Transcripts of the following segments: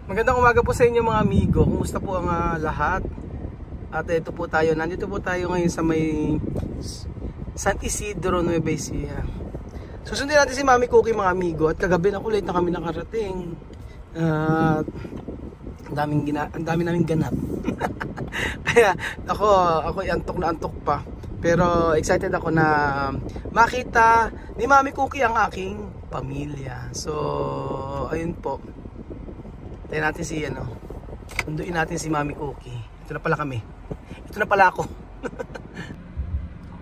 Magandang umaga po sa inyo mga amigo. Kumusta po ang lahat? At ito po tayo. Nandito po tayo ngayon sa may San Isidro, Nueva Ecija. Susundin natin si Mami Cookie mga amigo. At kagabi na late na kami nakarating. At ang dami naming ganap. Kaya ako antok na antok pa. Pero excited ako na makita ni Mami Cookie ang aking pamilya. So ayun po. Tayo natin si sunduin natin si Mami Cookie. Ito na pala kami. Ito na pala ako.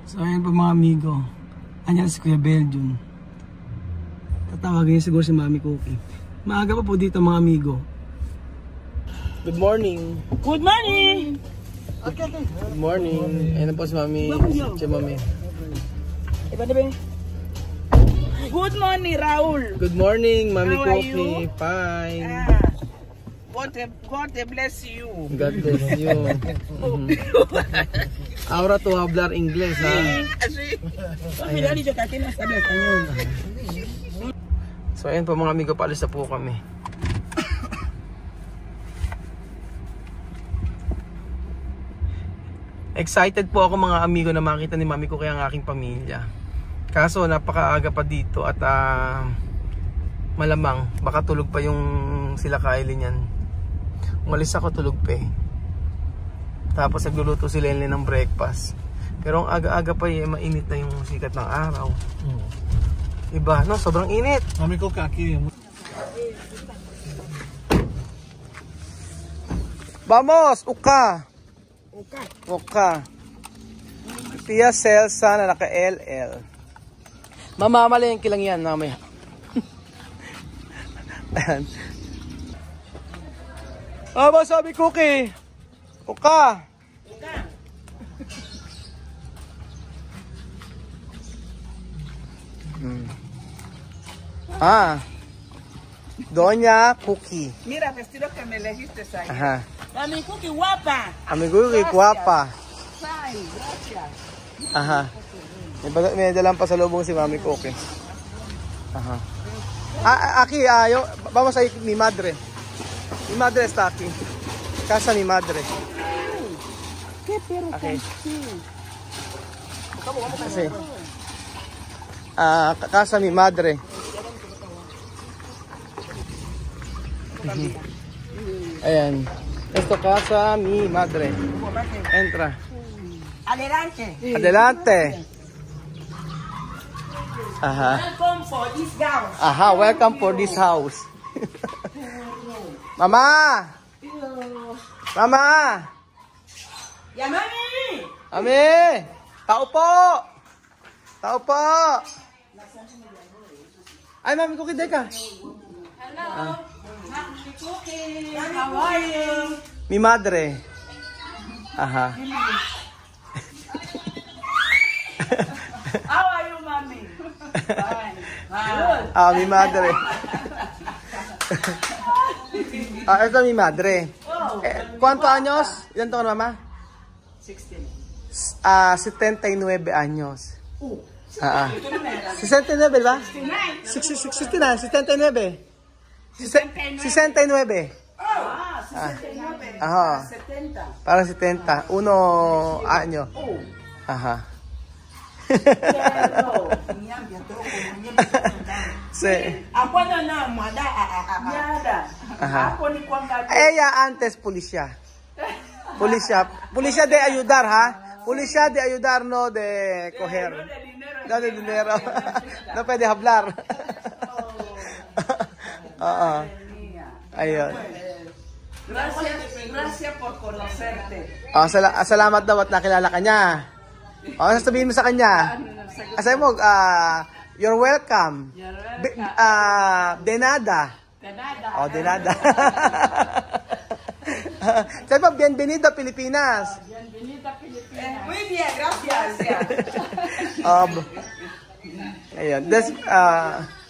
So ayan po mga amigo. Anyan si Kuya Belgium. Tatawagin niya siguro si Mami Cookie. Maaga pa po dito mga amigo. Good morning. Good morning. Okay. Good morning. Ayan po si Mami. Si Mami. Good morning, Raul. Good morning, Mami How are Cookie. you? Fine. God bless you. God bless you. Ahora to hablar inglés, ha? So ayan po mga amigo, paalis na po kami. Excited po ako mga amigo na makita ni Mami Cookie ang aking pamilya. Kaso napakaaga pa dito at malamang baka tulog pa yung sila Kylie niyan. Umalis ako, tulog pa eh. Tapos nagluluto si Lenlen ng breakfast. Pero ang aga-aga pa eh, mainit na yung sikat ng araw. Iba, no? Sobrang init. Mami ko kaki. Vamos! Uka! Uka. Pia Celsa na naka-LL. Mamamalengke lang yan mamaya. Ayan. Aba, sabi Cookie. Uka. Doña Cookie. Mira, vestido que me elegiste, Sai. Ajá. Mami Cookie, guapa. Amigo Cookie, guapa. Sai, gracias. Ajá. May dalang pasalubong si Mami Cookie. Ajá. Aquí, vamos a ir mi madre. Mi madre está aquí. Casa mi madre. ¿Qué pero Okay. Vamos. Kasi, casa mi madre. Ayan. Esto casa mi madre. Entra. Adelante. Adelante. Ajá. Welcome for this house. Aha, welcome for this house. Mama! Mama! Ya, mami. Mami! Tao po! Tao po! Ay, Mami Cookie, deka. Hello. Mami Cookie. How are you? Mi madre. Aha. How are you, mami? Fine. Good. Mi madre. Ito mi madre. ¿Cuántos años? ¿Ilan taon, Mama? 16. 79 años. 69, ¿verdad? 69, 69. 69. Ah, 69. Ajá. 70. Para 70. 1 año. Ajá. Sí. Ako na mada. Ajá. Ako ni Kwangga. Ella antes policía. Policía de ayudar, ¿ha? Policía de ayudar, no de coger. No de dinero. No puede hablar. Ayun. Gracias por conocerte. Salamat daw at nakilala ka niya. Sasabihin mo sa kanya. Sabi mo, you're welcome. De nada. Oh, de nada. Sabi mo, bienvenido Pilipinas. Bienvenida Pilipinas. Muy bien, gracias. Ayun.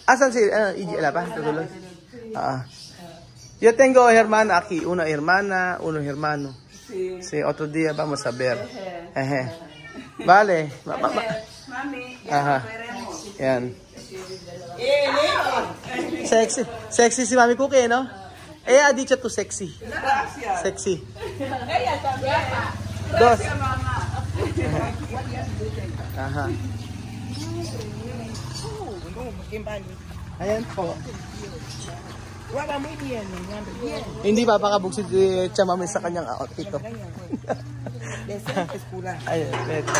Asan si Iji? Ala pa? Tutulog? Yo tengo hermana aquí. Una hermana, uno hermano. Sí, otro día vamos a ver. Vale. Mami, ya nos veremos. Yan. Sexy si Mami Cookie, no? Ella ha dicho tu sexy. Gracias. Sexy. Ella también. Dos. Gracias, mamá. Aha. Ayan po. Hindi papakabog si Chamame sa kanyang outfit. Ayan, pero.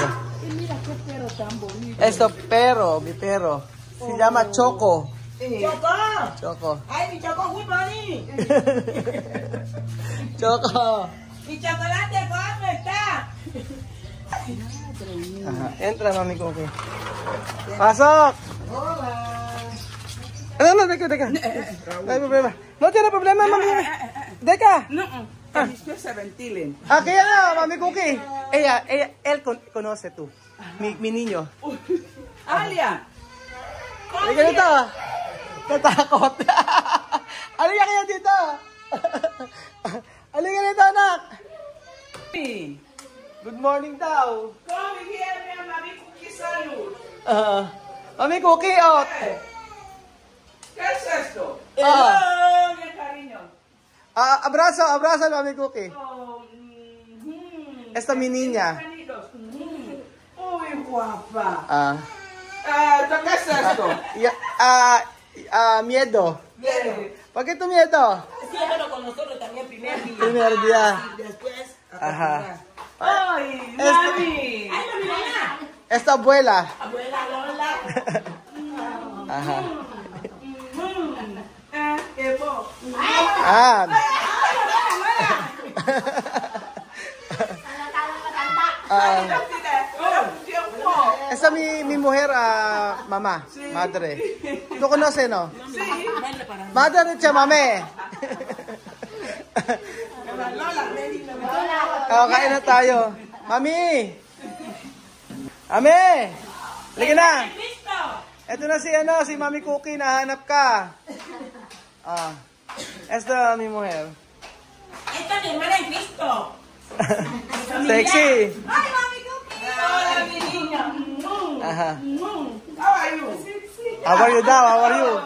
Esto, pero, mi pero. Se llama Choco. Choco. Choco. Ay, mi Choco, good morning. Choco. Mi chocolate, ¿cómo está? Aha. Entra, mami ko. Okay. Pasok! Ano, teka. No hay problema. No tiene problema, mami. Deka. No, esto se ventilen. Aquí ya, mami Cookie. Él conoce tú. Mi niño. Alia. Halika dito. Natakot. Halika kayo dito. Halika dito, anak. Good morning daw. Come here, mi mami Cookie, salud. Mami Cookie, oh. ¿Qué es esto? Hello, mi cariño. Abrazo, mami Cookie. Oh, Esta mi niña. bienvenidos. Uy, guapa. ¿Qué es esto? Miedo. Bien. ¿Por qué tu miedo? Siéndolo con nosotros también primer día. Primer día. Y después, Ajá. ¡ay, mami! ¡Ay, mami! Esta abuela. Abuela Lola. Ajá. Evo. Esta mi mujer, mamá, madre. ¿Tú conoces, no? Sí. Madre de Chamame. Kain na tayo. Mami! Mami! Halika na! Ito na si Mami Cookie, nahanap ka. Esta mi mujer. Esta mi hermana es Cristo. Sexy! ¡Ay, Mami Cookie! Hola, mi niña. Aha. How are you? How are you daw? How are you?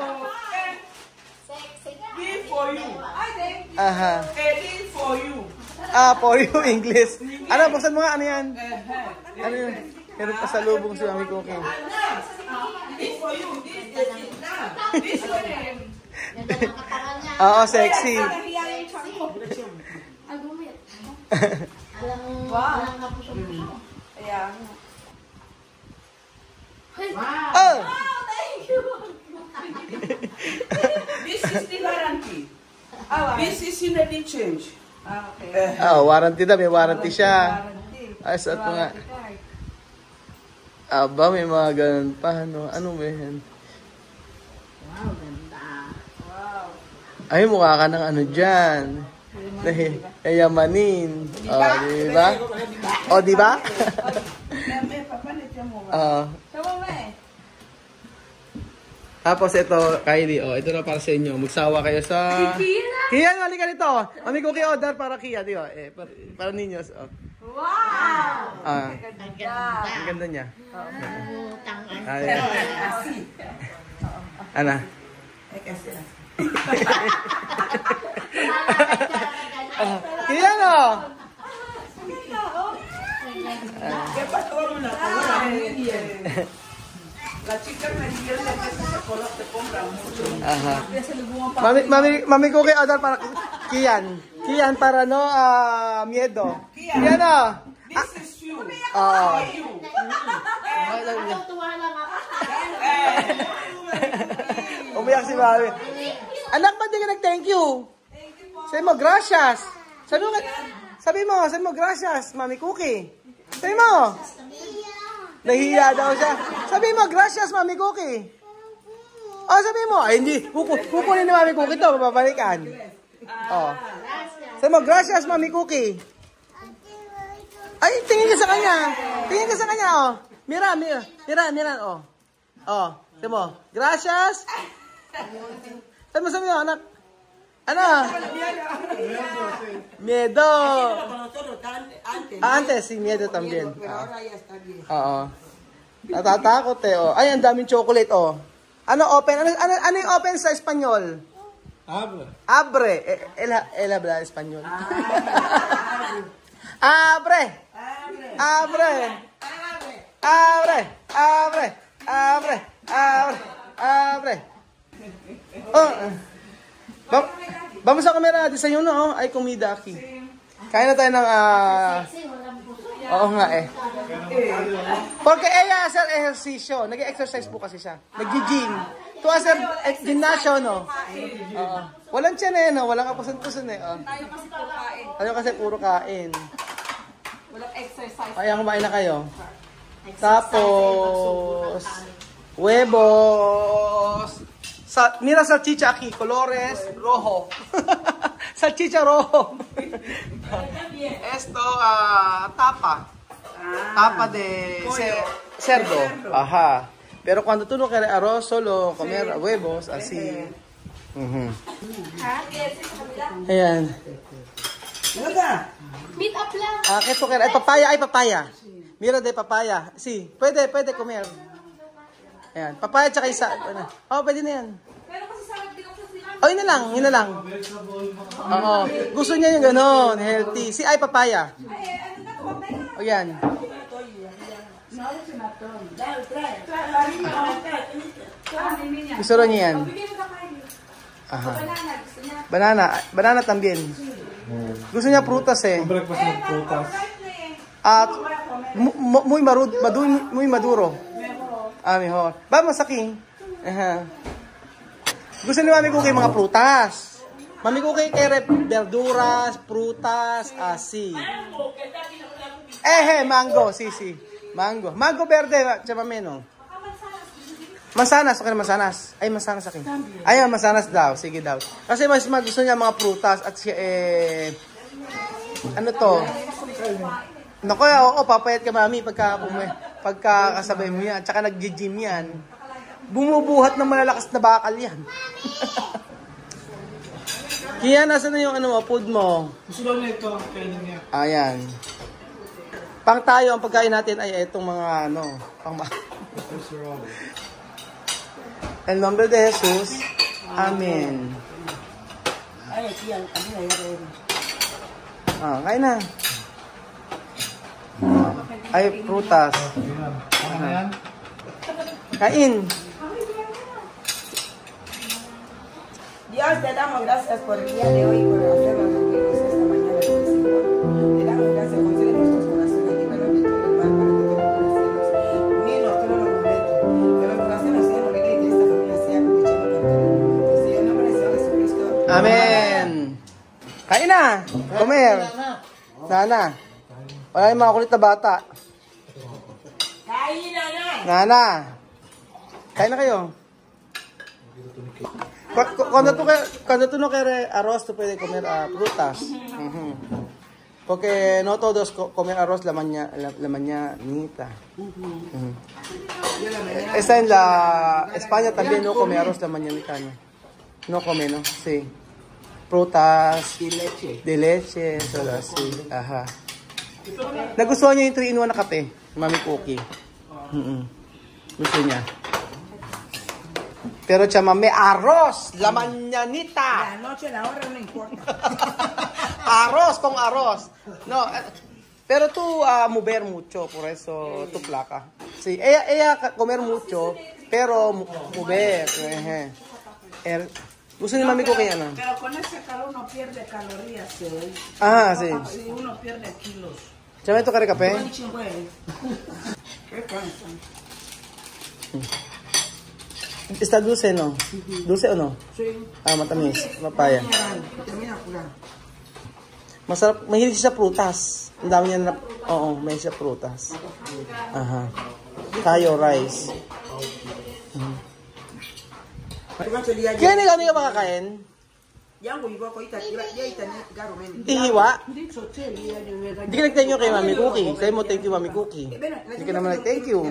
This for you. I thank you. Aha. This for you. For you, English. Ano, buksan mo nga, ano yan? Ano yun? Meron pa sa lubong si Mami Cookie. This for you. This is now. This for him. Oo, sexy. Wow. Ayan. Oh! This is the warranty. This is in the change. Okay. Warranty daw. May warranty siya. Ay, sa ito nga. Aba, may mga ganun pa. Ano ba yan? Wow, ganda. Wow. Ay, mukha ka ng ano dyan. Yayamanin. Di ba? Di ba? Tapos ito, Kylie, ito na para sa inyo. Magsawa kayo sa... Kian, halika dito. Mami Cookie order para Kia, di ba? Para ninyo. Wow! Ang ganda niya. Ayan. Ana? Kian, oh! ¿Qué pasó? La chica me dijeron que ese chocolate compra mucho. Aha. Mami Cookie order para Kian. Kian para no miedo. Kian, oh. This is you. Umiyak si Mami. Anak, ba't di ka nag-thank you? Sabi mo, gracias. Sabi mo, gracias, Mami Cookie. Sabi mo. Nahiya daw siya. Sabi mo, gracias, Mami Cookie. Sabi mo, ay hindi. Kukunin ni Mami Cookie ito, babalikan. Sabi mo, gracias, Mami Cookie. Ay, tingin ka sa kanya. Mira, oh. Sabi mo, gracias. Sabi mo, anak. Ano? Miedo. Antes, si Miedo también. Oo. Natatakot eh. Ay, ang daming chocolate. Ano open? Ano yung open sa Espanyol? Abre. Él habla español. Abre. Abre. Abre. Abre. Abre. Abre. Abre. Oh. Vamos a comer a desayuno, oh. Hay comida aquí. Kain na tayo ng oo nga eh. Porque ella hace ejercicio. Nag-exercise po kasi siya. Nag-gym. To hacer gymnasio, no? Oo. Walang tiyan eh, no? Walang kapusan-pusan eh. Oh. Tayo kasi puro kain. Walang exercise. Kaya kumain na kayo. Tapos, huevos. Mira salchicha aquí, colores rojo. Salchicha rojo. Esto, tapa. Tapa de cerdo. Ajá. Pero cuando tú no quieres arroz, solo comer huevos, así. Ayan. Meet up lang. ¿Qué tú quieres? Hay papaya. Mira de papaya. Sí, puede comer. Ayan. Papaya tsaka isa. Oh, pwede na yan. Pero kasi sarap din ako sa sila. Oh, yun na lang. Oo. Gusto niya yung gano'n, healthy. Si ay papaya. O yan. Gusto rin niya yan. Aha. Banana también. Gusto niya prutas eh. At muy maduro. Mejor. Vamos aquí. Ajá. Gusto ni Mami Cookie mga prutas. Mami Cookie quiere verduras, frutas, así. Mango, sí. Mango. Mango verde, chamameno. Mansanas, okay na mansanas. Ay, mansanas akin. Ay, mansanas daw. Sige daw. Kasi mas gusto niya mga prutas at siya ano to? Naku, oo, papayat ka Mami pagka kasabay mo yan. Tsaka nag-gym yan. Bumubuhat ng malalakas na bakal yan. Kaya nasa na yung food mo? Gusto daw na ito, kainin niya. Ayan. Pang tayo, ang pagkain natin ay itong mga En nombre de Jesus. Amen. Kain na. Ay, prutas. Ano yan? Kain. Dios, te damos gracias por el día de hoy, por hacernos amigos esta mañana del Señor. Te damos gracias, concede nuestros corazones y liberanos de todo el mal para que te conocemos. Unidos, todo lo momento. Que los corazones sean alegres y que esta familia sea aprovechada por todo el mundo. En el nombre del Señor Jesucristo. Amen. Kain na. Comer. Nana. Wala yung mga kulit na bata. Kain na na! Nana. Kain na kayo. Cuando tú no quieres arroz, tú puedes comer frutas. Porque no todos comen arroz la mañanita. Esta en la España también no come arroz la mañanita. No come, ¿no? Sí. Frutas. De leche. Solo así. Ajá. Nagustuhan niya yung 3-in-1 na kape. Mami Cookie. Gusto niya. Pero chamame arroz, la mañanita. La noche, la hora no importa. Arroz con arroz. No, pero tú mover mucho, por eso tu placa. Sí, ella comer mucho, pero mover. Gusto ni Mami Cookie yan. Pero con ese calor uno pierde calorías. Sí. Sí, uno pierde kilos. Chame, ¿tú quieres café? ¿Qué cansa? Está dulce, ¿no? ¿Dulce o no? Sí. Matamis. Papaya. Termina curar. Masarap. Mahilig siya sa prutas. Ang dami niya na... Oo, may siya prutas. Aha. Kayo, rice. Kaya ni ka makakain? Ihiwa? Hindi ka nag-thank you kay Mami Cookie. Sabi mo, thank you, Mami Cookie. Hindi ka naman nag-thank you.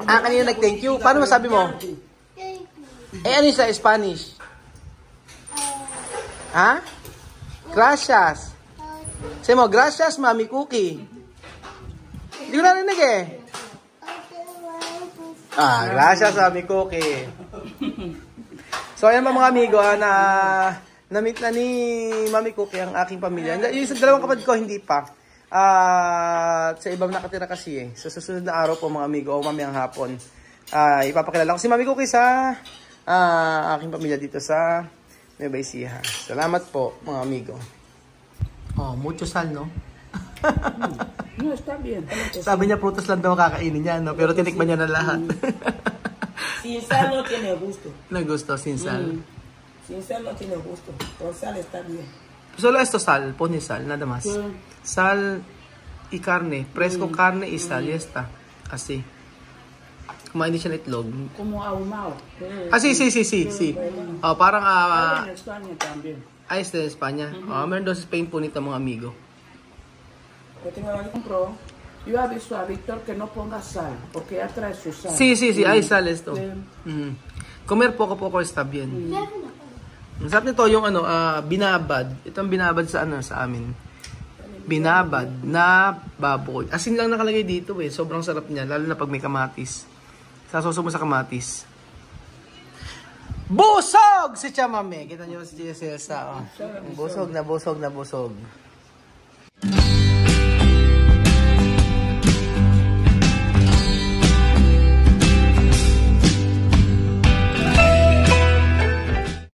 Kanina nag-thank you. Paano masabi mo? Ano yung sa Spanish? Ha? Gracias. Sabi mo, gracias, Mami Cookie. Hindi ko narinig eh. Gracias, Mami Cookie. So ayan ba mga amigo, na-meet na ni Mami Cookie ang aking pamilya. Yung sa dalawang kapatid ko, hindi pa. Sa ibang nakatira kasi eh. So susunod na araw po mga amigo, o mamayang hapon, ipapakilala ko si Mami Cookie sa aking pamilya dito sa Nueva Ecija. Salamat po mga amigo. Oh, mucho sal, no? No, está bien. Sabi niya prutas lang daw kakainin niya, no? Pero tinikman niya na lahat. Sin sal no tiene gusto. Nagusto, sin sal. Sin sal no tiene gusto. Con sal está bien. Solo esto sal, pone sal, nada más. Sal y carne, fresco carne y sal, y está. Así. Kumain din siya ng itlog. Como ahumado. Sí. Oh, parang, En España también. es de España. Meron doon sa Spain po nito mga amigo. Yo tengo la Compró. Yo he visto a Víctor que no ponga sal, porque ya trae su sal. Sí, hay sal esto. Sí. Comer poco está bien. Ang sarap nito yung binabad. Ito ang binabad sa sa amin. Binabad na baboy. Asin lang nakalagay dito eh. Sobrang sarap niya, lalo na pag may kamatis. Sasoso mo sa kamatis. Busog si Chamame. Kita niyo si Cesar. Busog na busog.